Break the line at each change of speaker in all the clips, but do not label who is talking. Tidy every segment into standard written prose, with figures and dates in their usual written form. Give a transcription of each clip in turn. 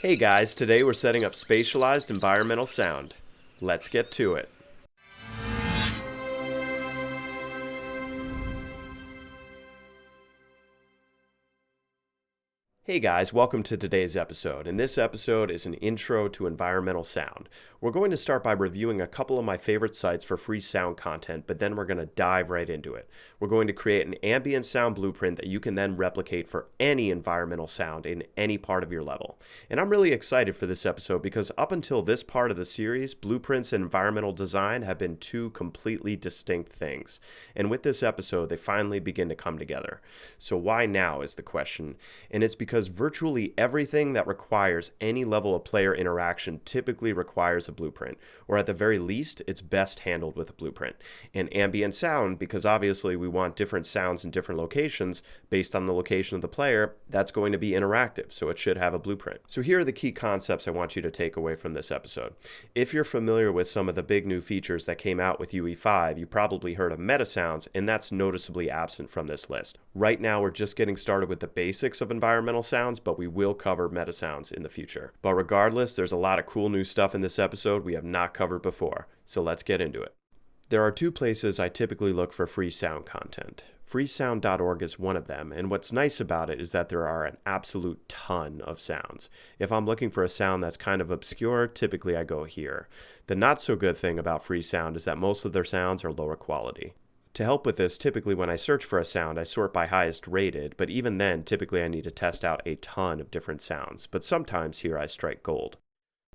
Hey guys, today we're setting up spatialized environmental sound. Let's get to it. Hey guys, welcome to today's episode, and this episode is an intro to environmental sound. We're going to start by reviewing a couple of my favorite sites for free sound content, but then we're going to dive right into it. We're going to create an ambient sound blueprint that you can then replicate for any environmental sound in any part of your level. And I'm really excited for this episode because up until this part of the series, blueprints and environmental design have been two completely distinct things. And with this episode, they finally begin to come together. So why now is the question, and it's because virtually everything that requires any level of player interaction typically requires a blueprint, or at the very least, it's best handled with a blueprint. And ambient sound, because obviously we want different sounds in different locations based on the location of the player, that's going to be interactive, so it should have a blueprint. So here are the key concepts I want you to take away from this episode. If you're familiar with some of the big new features that came out with UE5, you probably heard of meta sounds, and that's noticeably absent from this list. Right now, we're just getting started with the basics of environmental sounds, but we will cover meta sounds in the future. But regardless, there's a lot of cool new stuff in this episode we have not covered before, so let's get into it. There are two places I typically look for free sound content. Freesound.org is one of them, and what's nice about it is that there are an absolute ton of sounds. If I'm looking for a sound that's kind of obscure, typically I go here. The not so good thing about Freesound is that most of their sounds are lower quality. To help with this, typically when I search for a sound, I sort by highest rated, but even then, typically I need to test out a ton of different sounds, but sometimes here I strike gold.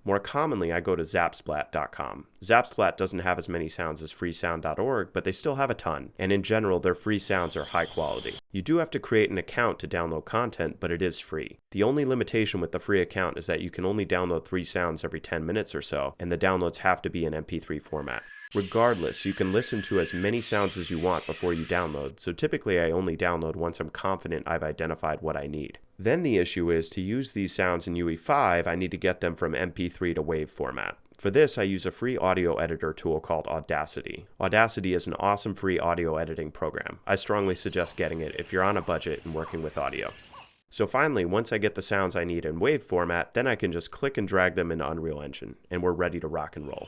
More commonly, I go to Zapsplat.com. Zapsplat doesn't have as many sounds as freesound.org, but they still have a ton, and in general, their free sounds are high quality. You do have to create an account to download content, but it is free. The only limitation with the free account is that you can only download 3 sounds every 10 minutes or so, and the downloads have to be in MP3 format. Regardless, you can listen to as many sounds as you want before you download, so typically I only download once I'm confident I've identified what I need. Then the issue is, to use these sounds in UE5, I need to get them from MP3 to WAV format. For this, I use a free audio editor tool called Audacity. Audacity is an awesome free audio editing program. I strongly suggest getting it if you're on a budget and working with audio. So finally, once I get the sounds I need in WAV format, then I can just click and drag them into Unreal Engine, and we're ready to rock and roll.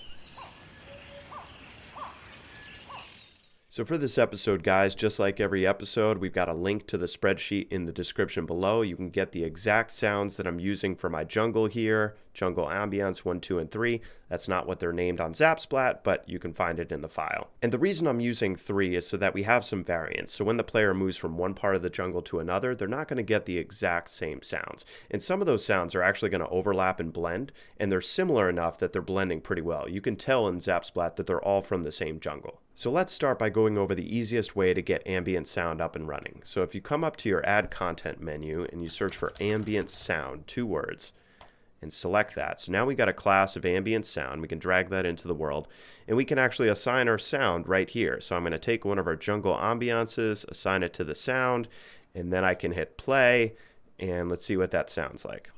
So for this episode, guys, just like every episode, we've got a link to the spreadsheet in the description below. You can get the exact sounds that I'm using for my jungle here, jungle ambience 1, 2, and 3. That's not what they're named on Zapsplat, but you can find it in the file. And the reason I'm using 3 is so that we have some variance. So when the player moves from one part of the jungle to another, they're not going to get the exact same sounds. And some of those sounds are actually going to overlap and blend, and they're similar enough that they're blending pretty well. You can tell in Zapsplat that they're all from the same jungle. So let's start by going over the easiest way to get ambient sound up and running. So if you come up to your Add Content menu and you search for ambient sound, 2 words, and select that. So now we got a class of ambient sound. We can drag that into the world, and we can actually assign our sound right here. So I'm going to take one of our jungle ambiances, assign it to the sound, and then I can hit play, and let's see what that sounds like.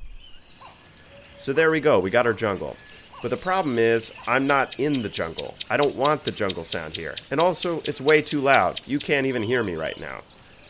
So there we go. We got our jungle. But the problem is, I'm not in the jungle. I don't want the jungle sound here. And also, it's way too loud. You can't even hear me right now.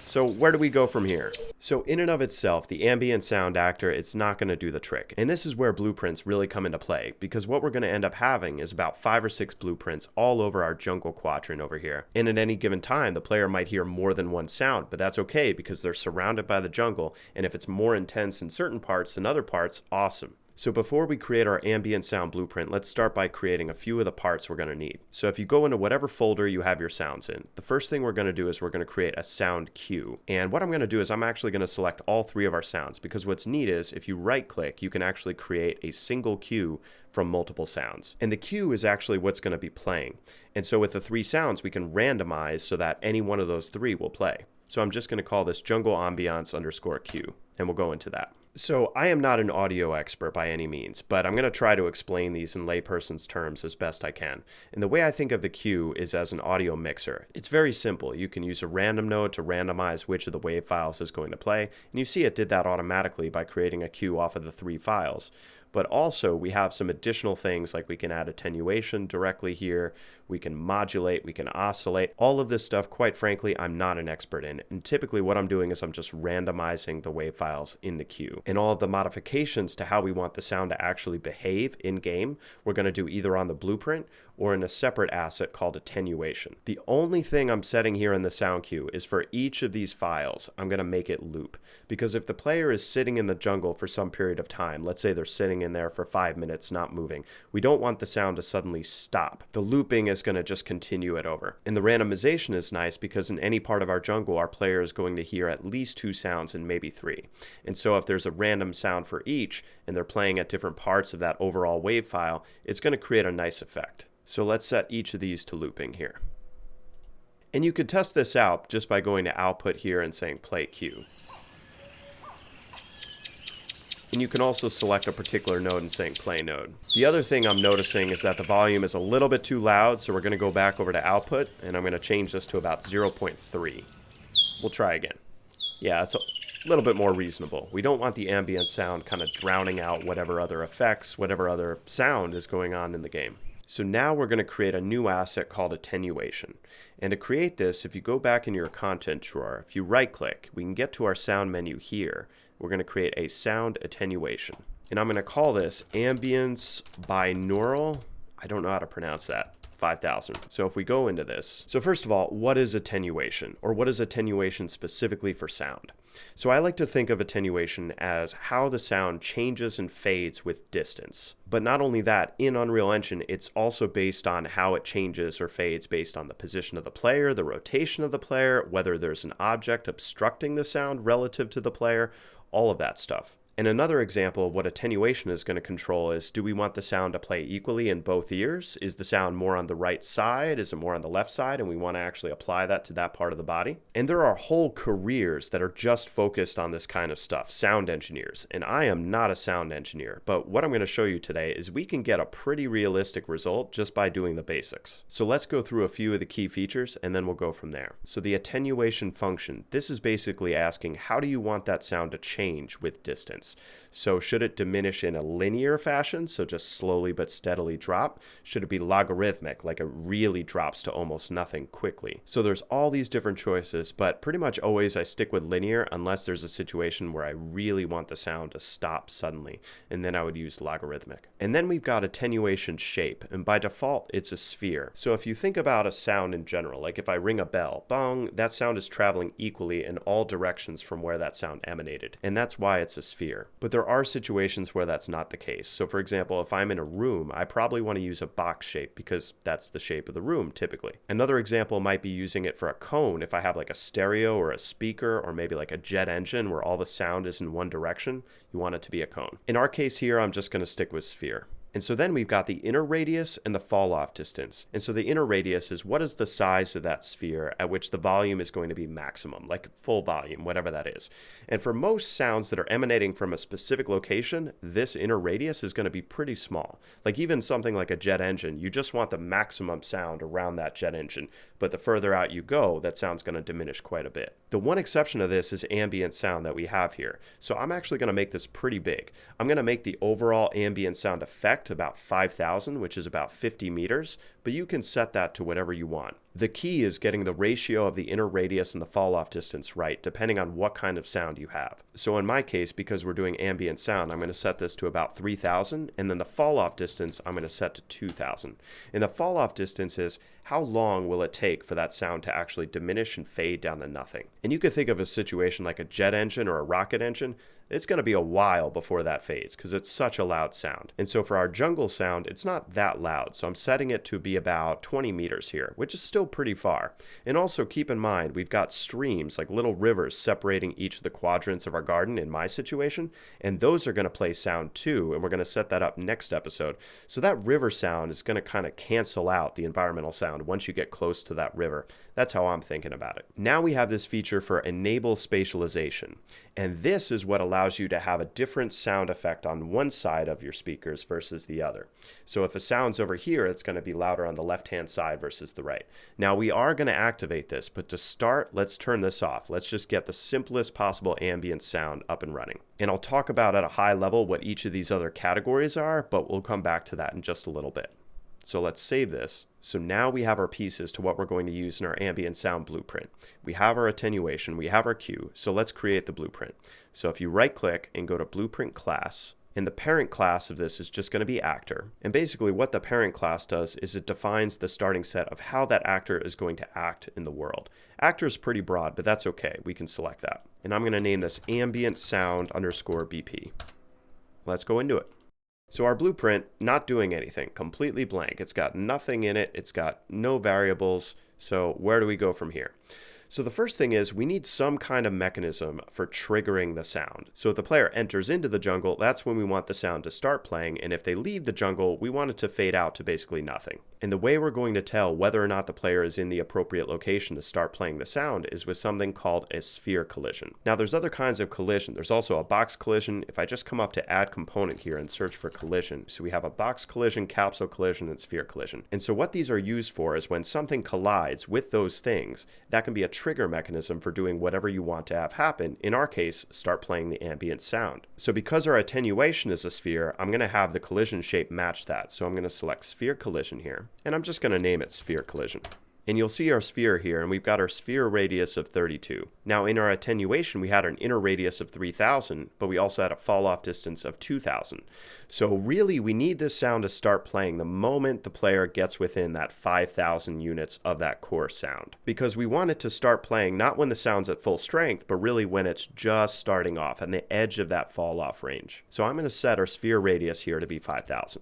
So where do we go from here? So in and of itself, the ambient sound actor, it's not going to do the trick. And this is where blueprints really come into play, because what we're going to end up having is about 5 or 6 blueprints all over our jungle quadrant over here. And at any given time, the player might hear more than one sound, but that's okay because they're surrounded by the jungle. And if it's more intense in certain parts than other parts, awesome. So before we create our ambient sound blueprint, let's start by creating a few of the parts we're going to need. So if you go into whatever folder you have your sounds in, the first thing we're going to do is we're going to create a sound queue. And what I'm going to do is I'm actually going to select all 3 of our sounds, because what's neat is if you right click, you can actually create a single queue from multiple sounds. And the queue is actually what's going to be playing. And so with the 3 sounds, we can randomize so that any one of those 3 will play. So I'm just going to call this jungle ambiance _ queue, and we'll go into that. So I am not an audio expert by any means, but I'm going to try to explain these in layperson's terms as best I can. And the way I think of the queue is as an audio mixer. It's very simple. You can use a random node to randomize which of the WAV files is going to play, and you see it did that automatically by creating a queue off of the 3 files. But also we have some additional things like we can add attenuation directly here, we can modulate, we can oscillate. All of this stuff, quite frankly, I'm not an expert in. And typically what I'm doing is I'm just randomizing the WAV files in the queue. And all of the modifications to how we want the sound to actually behave in game, we're going to do either on the blueprint or in a separate asset called attenuation. The only thing I'm setting here in the sound cue is for each of these files, I'm going to make it loop. Because if the player is sitting in the jungle for some period of time, let's say they're sitting in there for 5 minutes not moving, we don't want the sound to suddenly stop. The looping is going to just continue it over. And the randomization is nice because in any part of our jungle, our player is going to hear at least 2 sounds and maybe 3. And so if there's a random sound for each and they're playing at different parts of that overall wave file, it's going to create a nice effect. So let's set each of these to looping here. And you could test this out just by going to output here and saying play cue. And you can also select a particular node and saying play node. The other thing I'm noticing is that the volume is a little bit too loud, so we're going to go back over to output and I'm going to change this to about 0.3. We'll try again. Yeah, it's a little bit more reasonable. We don't want the ambient sound kind of drowning out whatever other effects, whatever other sound is going on in the game. So now we're going to create a new asset called attenuation. And to create this, if you go back in your content drawer, if you right click, we can get to our sound menu here. We're going to create a sound attenuation. And I'm going to call this ambience binaural. I don't know how to pronounce that. 5,000. So if we go into this, so first of all, what is attenuation? Or what is attenuation specifically for sound? So I like to think of attenuation as how the sound changes and fades with distance. But not only that, in Unreal Engine, it's also based on how it changes or fades based on the position of the player, the rotation of the player, whether there's an object obstructing the sound relative to the player, all of that stuff. And another example of what attenuation is going to control is, do we want the sound to play equally in both ears? Is the sound more on the right side? Is it more on the left side? And we want to actually apply that to that part of the body. And there are whole careers that are just focused on this kind of stuff, sound engineers. And I am not a sound engineer, but what I'm going to show you today is we can get a pretty realistic result just by doing the basics. So let's go through a few of the key features and then we'll go from there. So the attenuation function, this is basically asking, how do you want that sound to change with distance? So should it diminish in a linear fashion, so just slowly but steadily drop? Should it be logarithmic, like it really drops to almost nothing quickly? So there's all these different choices, but pretty much always I stick with linear unless there's a situation where I really want the sound to stop suddenly, and then I would use logarithmic. And then we've got attenuation shape, and by default it's a sphere. So if you think about a sound in general, like if I ring a bell, bong, that sound is traveling equally in all directions from where that sound emanated, and that's why it's a sphere. But there are situations where that's not the case. So for example, if I'm in a room, I probably want to use a box shape because that's the shape of the room typically. Another example might be using it for a cone if I have like a stereo or a speaker or maybe like a jet engine where all the sound is in one direction. You want it to be a cone. In our case here, I'm just going to stick with sphere. And so then we've got the inner radius and the fall off distance. And so the inner radius is what is the size of that sphere at which the volume is going to be maximum, like full volume, whatever that is. And for most sounds that are emanating from a specific location, this inner radius is going to be pretty small. Like even something like a jet engine, you just want the maximum sound around that jet engine. But the further out you go, that sound's going to diminish quite a bit. The one exception of this is ambient sound that we have here. So I'm actually going to make this pretty big. I'm going to make the overall ambient sound effect about 5,000, which is about 50 meters, but you can set that to whatever you want. The key is getting the ratio of the inner radius and the fall off distance right, depending on what kind of sound you have. So in my case, because we're doing ambient sound, I'm going to set this to about 3,000, and then the fall off distance I'm going to set to 2,000. And the fall off distance is how long will it take for that sound to actually diminish and fade down to nothing. And you could think of a situation like a jet engine or a rocket engine. It's going to be a while before that fades because it's such a loud sound. And so for our jungle sound, it's not that loud. So I'm setting it to be about 20 meters here, which is still pretty far. And also keep in mind, we've got streams, like little rivers separating each of the quadrants of our garden in my situation. And those are going to play sound too. And we're going to set that up next episode. So that river sound is going to kind of cancel out the environmental sound once you get close to that river. That's how I'm thinking about it. Now we have this feature for enable spatialization. And this is what allows you to have a different sound effect on one side of your speakers versus the other. So if a sound's over here, it's going to be louder on the left-hand side versus the right. Now we are going to activate this, but to start, let's turn this off. Let's just get the simplest possible ambient sound up and running. And I'll talk about at a high level what each of these other categories are, but we'll come back to that in just a little bit. So let's save this. So now we have our pieces to what we're going to use in our ambient sound blueprint. We have our attenuation, we have our cue, so let's create the blueprint. So if you right click and go to blueprint class, and the parent class of this is just going to be actor. And basically what the parent class does is it defines the starting set of how that actor is going to act in the world. Actor is pretty broad, but that's okay. We can select that. And I'm going to name this ambient sound underscore BP. Let's go into it. So our blueprint, not doing anything, completely blank. It's got nothing in it. It's got no variables. So where do we go from here? So the first thing is we need some kind of mechanism for triggering the sound. So if the player enters into the jungle, that's when we want the sound to start playing. And if they leave the jungle, we want it to fade out to basically nothing. And the way we're going to tell whether or not the player is in the appropriate location to start playing the sound is with something called a sphere collision. Now there's other kinds of collision. There's also a box collision. If I just come up to add component here and search for collision, so we have a box collision, capsule collision, and sphere collision. And so what these are used for is when something collides with those things, that can be a trigger mechanism for doing whatever you want to have happen. In our case, start playing the ambient sound. So because our attenuation is a sphere, I'm going to have the collision shape match that. So I'm going to select sphere collision here. And I'm just going to name it sphere collision. And you'll see our sphere here, and we've got our sphere radius of 32. Now in our attenuation, we had an inner radius of 3000, but we also had a fall off distance of 2000. So really we need this sound to start playing the moment the player gets within that 5000 units of that core sound. Because we want it to start playing not when the sound's at full strength, but really when it's just starting off on the edge of that fall off range. So I'm going to set our sphere radius here to be 5000.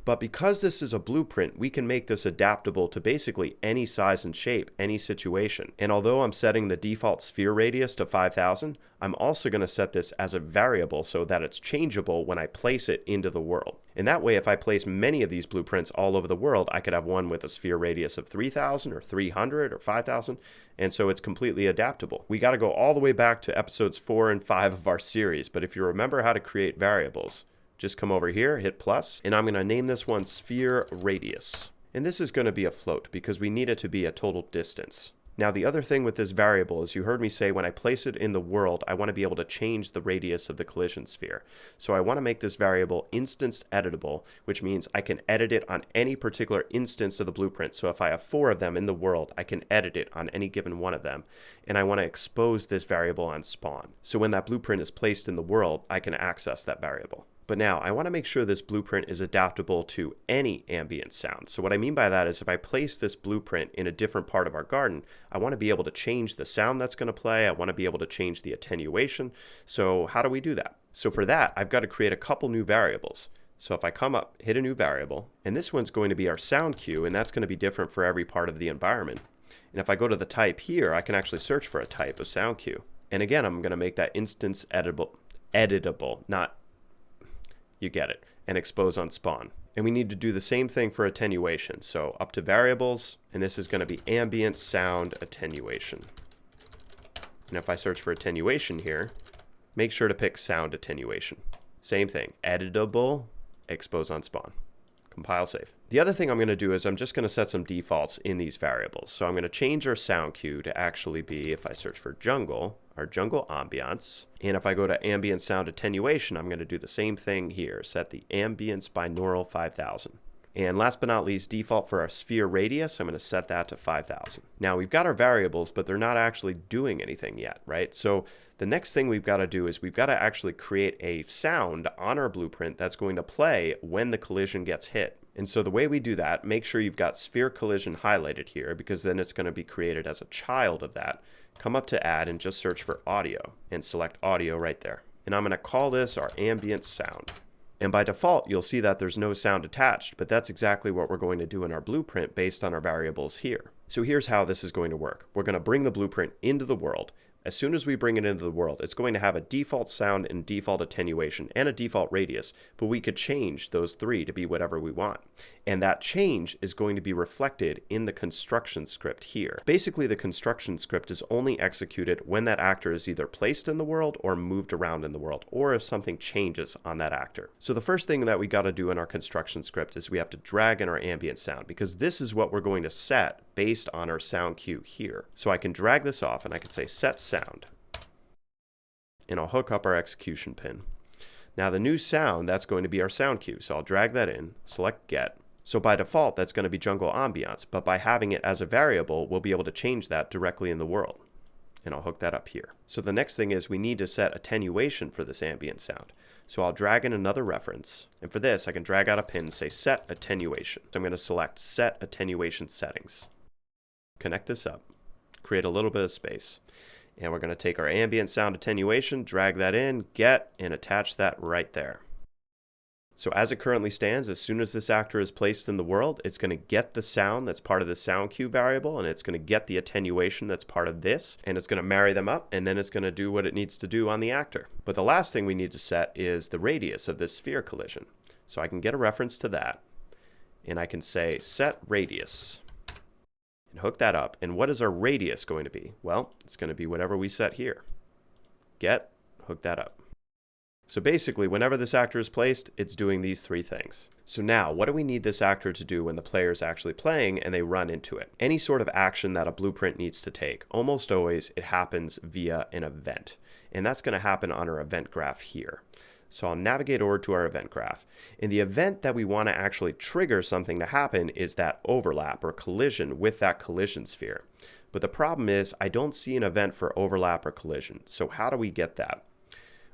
But because this is a blueprint, we can make this adaptable to basically any size and shape, any situation. And although I'm setting the default sphere radius to 5000, I'm also going to set this as a variable so that it's changeable when I place it into the world. And that way, if I place many of these blueprints all over the world, I could have one with a sphere radius of 3000 or 300 or 5000. And so it's completely adaptable. We got to go all the way back to episodes 4 and 5 of our series. But if you remember how to create variables, just come over here, hit plus, and I'm going to name this one sphere radius. And this is going to be a float because we need it to be a total distance. Now the other thing with this variable is you heard me say when I place it in the world, I want to be able to change the radius of the collision sphere. So I want to make this variable instance editable, which means I can edit it on any particular instance of the blueprint. So if I have 4 of them in the world, I can edit it on any given one of them. And I want to expose this variable on spawn. So when that blueprint is placed in the world, I can access that variable. But now I want to make sure this blueprint is adaptable to any ambient sound. So what I mean by that is if I place this blueprint in a different part of our garden, I want to be able to change the sound that's going to play. I want to be able to change the attenuation. So how do we do that? So for that, I've got to create a couple new variables. So if I come up, hit a new variable, and this one's going to be our sound cue, and that's going to be different for every part of the environment. And if I go to the type here, I can actually search for a type of sound cue. And again, I'm going to make that instance editable, not, you get it, and expose on spawn. And we need to do the same thing for attenuation. So up to variables, and this is going to be ambient sound attenuation. And if I search for attenuation here, make sure to pick sound attenuation. Same thing, editable, expose on spawn. Compile, save. The other thing I'm going to do is I'm just going to set some defaults in these variables. So I'm going to change our sound cue to actually be, if I search for jungle, our jungle ambiance. And if I go to ambient sound attenuation, I'm going to do the same thing here. Set the ambience binaural 5000. And last but not least, default for our sphere radius, I'm going to set that to 5000. Now we've got our variables, but they're not actually doing anything yet, right? So the next thing we've got to do is we've got to actually create a sound on our blueprint that's going to play when the collision gets hit. And so the way we do that, make sure you've got sphere collision highlighted here because then it's going to be created as a child of that. Come up to add and just search for audio and select audio right there. And I'm going to call this our ambient sound. And by default, you'll see that there's no sound attached, but that's exactly what we're going to do in our blueprint based on our variables here. So here's how this is going to work. We're going to bring the blueprint into the world. As soon as we bring it into the world, it's going to have a default sound and default attenuation and a default radius, but we could change those 3 to be whatever we want. And that change is going to be reflected in the construction script here. Basically, the construction script is only executed when that actor is either placed in the world or moved around in the world, or if something changes on that actor. So the first thing that we got to do in our construction script is we have to drag in our ambient sound because this is what we're going to set based on our sound cue here. So I can drag this off and I can say set sound. And I'll hook up our execution pin. Now the new sound, that's going to be our sound cue. So I'll drag that in, select get. So by default, that's going to be jungle ambiance, but by having it as a variable, we'll be able to change that directly in the world. and I'll hook that up here. So the next thing is we need to set attenuation for this ambient sound. So I'll drag in another reference, and for this I can drag out a pin and say set attenuation. So I'm going to select set attenuation settings. Connect this up, create a little bit of space, and we're going to take our ambient sound attenuation, drag that in, get, and attach that right there. So as it currently stands, as soon as this actor is placed in the world, it's going to get the sound that's part of the sound cue variable, and it's going to get the attenuation that's part of this, and it's going to marry them up, and then it's going to do what it needs to do on the actor. But the last thing we need to set is the radius of this sphere collision. So I can get a reference to that, and I can say set radius, and hook that up. And what is our radius going to be? Well, it's going to be whatever we set here. Get, hook that up. So basically, whenever this actor is placed, it's doing these three things. So now, what do we need this actor to do when the player is actually playing and they run into it? Any sort of action that a blueprint needs to take, almost always it happens via an event. And that's going to happen on our event graph here. So I'll navigate over to our event graph. And the event that we want to actually trigger something to happen is that overlap or collision with that collision sphere. But the problem is I don't see an event for overlap or collision. So how do we get that?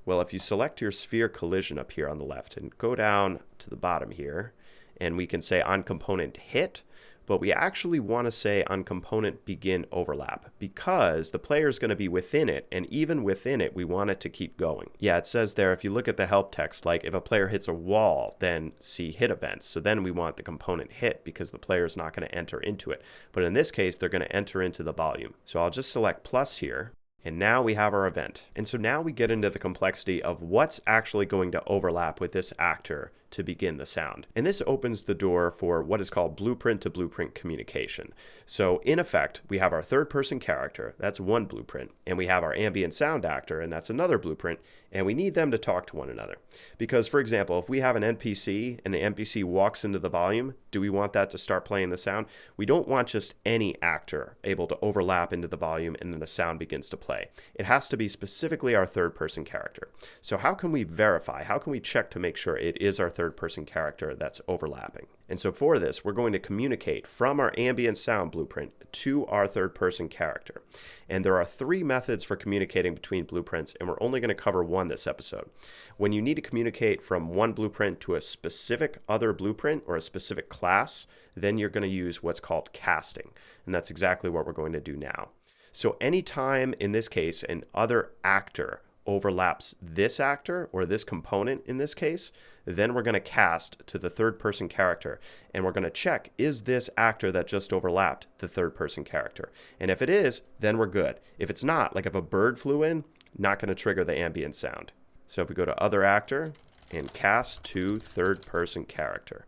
Well, if you select your sphere collision up here on the left and go down to the bottom here, and we can say on component hit, but we actually want to say on component begin overlap because the player is going to be within it, and even within it, we want it to keep going. Yeah, it says there, if you look at the help text, like if a player hits a wall, then see hit events. So then we want the component hit because the player is not going to enter into it. But in this case, they're going to enter into the volume. So I'll just select plus here. And now we have our event. And so now we get into the complexity of what's actually going to overlap with this actor to begin the sound. And this opens the door for what is called blueprint to blueprint communication. So in effect, we have our third person character, that's one blueprint, and we have our ambient sound actor, and that's another blueprint, and we need them to talk to one another. Because for example, if we have an NPC and the NPC walks into the volume, do we want that to start playing the sound? We don't want just any actor able to overlap into the volume and then the sound begins to play. It has to be specifically our third person character. So how can we verify? How can we check to make sure it is our third person character that's overlapping? And so for this, we're going to communicate from our ambient sound blueprint to our third person character. And there are three methods for communicating between blueprints, and we're only going to cover one this episode. When you need to communicate from one blueprint to a specific other blueprint or a specific class, then you're going to use what's called casting. And that's exactly what we're going to do now. So anytime in this case, an other actor overlaps this actor or this component in this case, then we're going to cast to the third person character and we're going to check, is this actor that just overlapped the third person character? And if it is, then we're good. If it's not, like if a bird flew in, not going to trigger the ambient sound. So if we go to other actor and cast to third person character,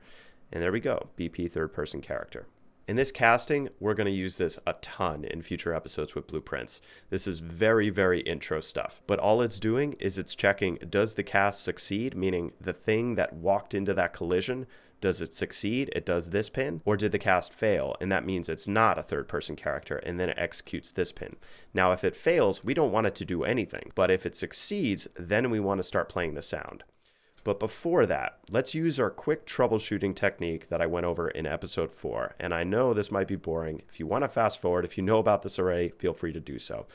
and there we go, BP third person character. In this casting, we're going to use this a ton in future episodes with blueprints. This is very, very intro stuff. But all it's doing is it's checking, does the cast succeed? Meaning the thing that walked into that collision, does it succeed? It does this pin. Or did the cast fail? And that means it's not a third person character, and then it executes this pin. Now, if it fails, we don't want it to do anything. But if it succeeds, then we want to start playing the sound. But before that, let's use our quick troubleshooting technique that I went over in episode 4. And I know this might be boring. If you want to fast forward, if you know about this already, feel free to do so.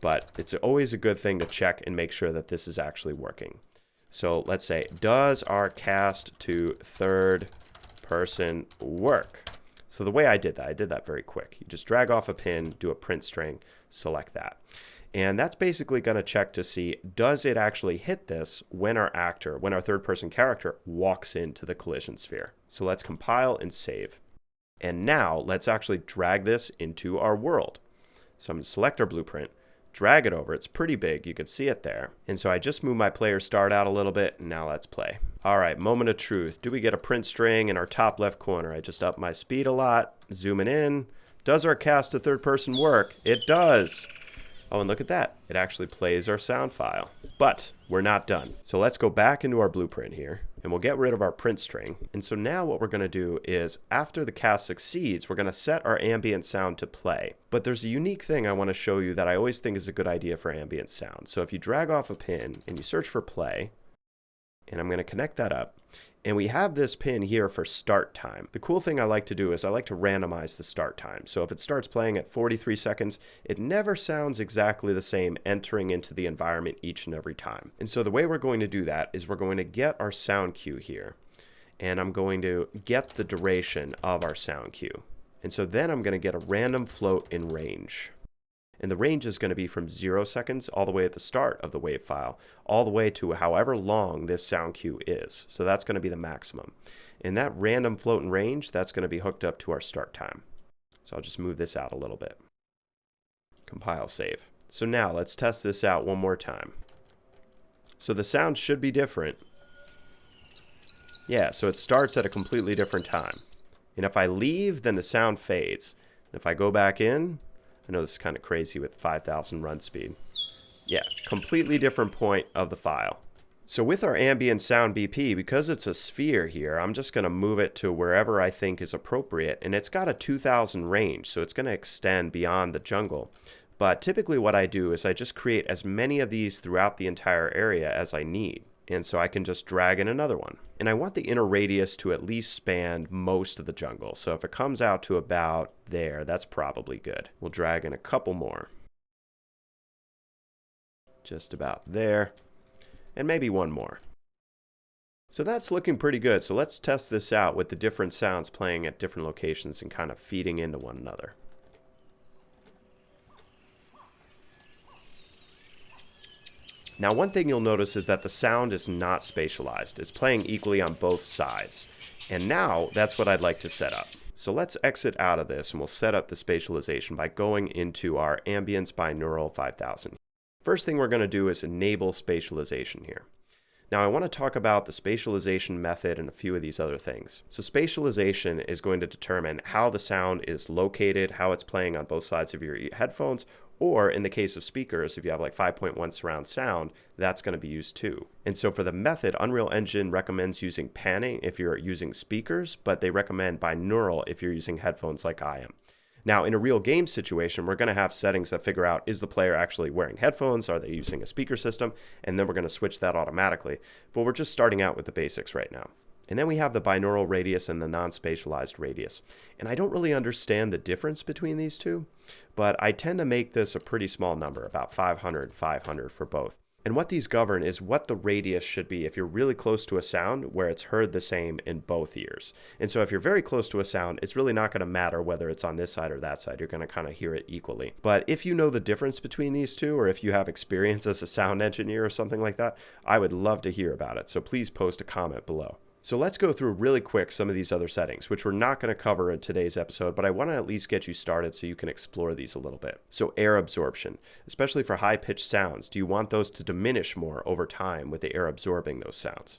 But it's always a good thing to check and make sure that this is actually working. So let's say, does our cast to third person work? So the way I did that very quick. You just drag off a pin, do a print string, select that. And that's basically going to check to see, does it actually hit this when our third person character walks into the collision sphere? So let's compile and save. And now let's actually drag this into our world. So I'm going to select our blueprint, drag it over. It's pretty big. You can see it there. And so I just move my player start out a little bit. And now let's play. All right, moment of truth. Do we get a print string in our top left corner? I just up my speed a lot, zooming in. Does our cast to third person work? It does. Oh, and look at that. It actually plays our sound file. But we're not done. So let's go back into our blueprint here, and we'll get rid of our print string. And so now what we're going to do is, after the cast succeeds, we're going to set our ambient sound to play. But there's a unique thing I want to show you that I always think is a good idea for ambient sound. So if you drag off a pin and you search for play, And I'm going to connect that up. And we have this pin here for start time. The cool thing I like to do is I like to randomize the start time. So if it starts playing at 43 seconds, it never sounds exactly the same entering into the environment each and every time. And so the way we're going to do that is we're going to get our sound cue here. And I'm going to get the duration of our sound cue. And so then I'm going to get a random float in range. And the range is going to be from 0 seconds all the way at the start of the wave file, all the way to however long this sound cue is. So that's going to be the maximum. And that random float in range, that's going to be hooked up to our start time. So I'll just move this out a little bit. Compile, save. So now let's test this out one more time. So the sound should be different. Yeah, so it starts at a completely different time. And if I leave, then the sound fades. And if I go back in, I know this is kind of crazy with 5,000 run speed. Yeah, completely different point of the file. So with our ambient sound BP, because it's a sphere here, I'm just going to move it to wherever I think is appropriate. And it's got a 2,000 range, so it's going to extend beyond the jungle. But typically what I do is I just create as many of these throughout the entire area as I need. And so I can just drag in another one. And I want the inner radius to at least span most of the jungle. So if it comes out to about there, that's probably good. We'll drag in a couple more. Just about there. And maybe one more. So that's looking pretty good. So let's test this out with the different sounds playing at different locations and kind of feeding into one another. Now, one thing you'll notice is that the sound is not spatialized. It's playing equally on both sides. And now, that's what I'd like to set up. So let's exit out of this, and we'll set up the spatialization by going into our Ambient binaural 5000. First thing we're going to do is enable spatialization here. Now, I want to talk about the spatialization method and a few of these other things. So spatialization is going to determine how the sound is located, how it's playing on both sides of your headphones, or in the case of speakers, if you have like 5.1 surround sound, that's going to be used too. And so for the method, Unreal Engine recommends using panning if you're using speakers, but they recommend binaural if you're using headphones like I am. Now, in a real game situation, we're going to have settings that figure out, is the player actually wearing headphones? Are they using a speaker system? And then we're going to switch that automatically. But we're just starting out with the basics right now. And then we have the binaural radius and the non-spatialized radius. And I don't really understand the difference between these two, but I tend to make this a pretty small number, about 500 for both. And what these govern is what the radius should be if you're really close to a sound where it's heard the same in both ears. And so if you're very close to a sound, it's really not going to matter whether it's on this side or that side. You're going to kind of hear it equally. But if you know the difference between these two, or if you have experience as a sound engineer or something like that, I would love to hear about it. So please post a comment below. So let's go through really quick some of these other settings, which we're not going to cover in today's episode, but I want to at least get you started so you can explore these a little bit. So air absorption, especially for high-pitched sounds, do you want those to diminish more over time with the air absorbing those sounds?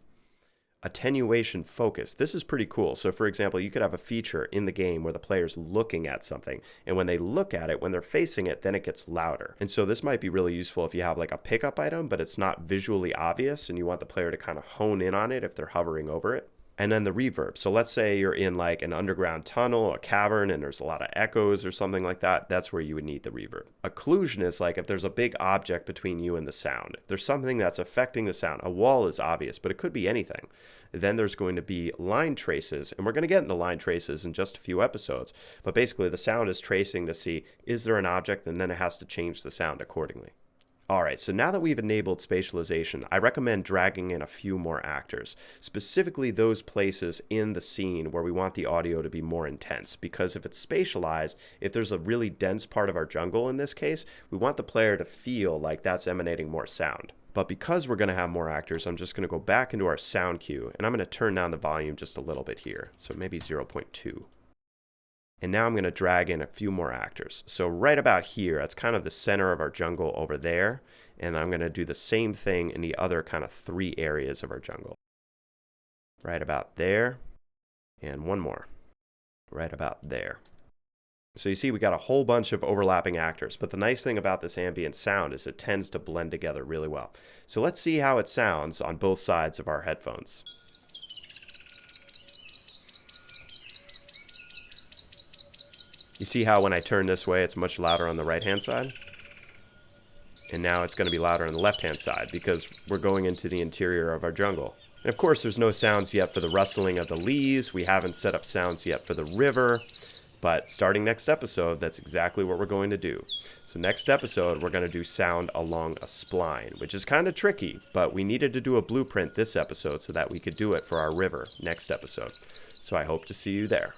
Attenuation focus. This is pretty cool. So for example, you could have a feature in the game where the player's looking at something, and when they look at it, when they're facing it, then it gets louder. And so this might be really useful if you have like a pickup item, but it's not visually obvious and you want the player to kind of hone in on it if they're hovering over it. And then the reverb. So let's say you're in like an underground tunnel, a cavern, and there's a lot of echoes or something like that. That's where you would need the reverb. Occlusion is like if there's a big object between you and the sound. If there's something that's affecting the sound, a wall is obvious, but it could be anything. Then there's going to be line traces, and we're going to get into line traces in just a few episodes. But basically the sound is tracing to see, is there an object, and then it has to change the sound accordingly. All right, so now that we've enabled spatialization, I recommend dragging in a few more actors, specifically those places in the scene where we want the audio to be more intense, because if it's spatialized, if there's a really dense part of our jungle in this case, we want the player to feel like that's emanating more sound. But because we're going to have more actors, I'm just going to go back into our sound cue, and I'm going to turn down the volume just a little bit here, so maybe 0.2. And now I'm going to drag in a few more actors. So right about here, that's kind of the center of our jungle over there. And I'm going to do the same thing in the other kind of 3 areas of our jungle. Right about there. And one more. Right about there. So you see we got a whole bunch of overlapping actors. But the nice thing about this ambient sound is it tends to blend together really well. So let's see how it sounds on both sides of our headphones. You see how when I turn this way, it's much louder on the right-hand side? And now it's going to be louder on the left-hand side because we're going into the interior of our jungle. And of course, there's no sounds yet for the rustling of the leaves. We haven't set up sounds yet for the river. But starting next episode, that's exactly what we're going to do. So next episode, we're going to do sound along a spline, which is kind of tricky, but we needed to do a blueprint this episode so that we could do it for our river next episode. So I hope to see you there.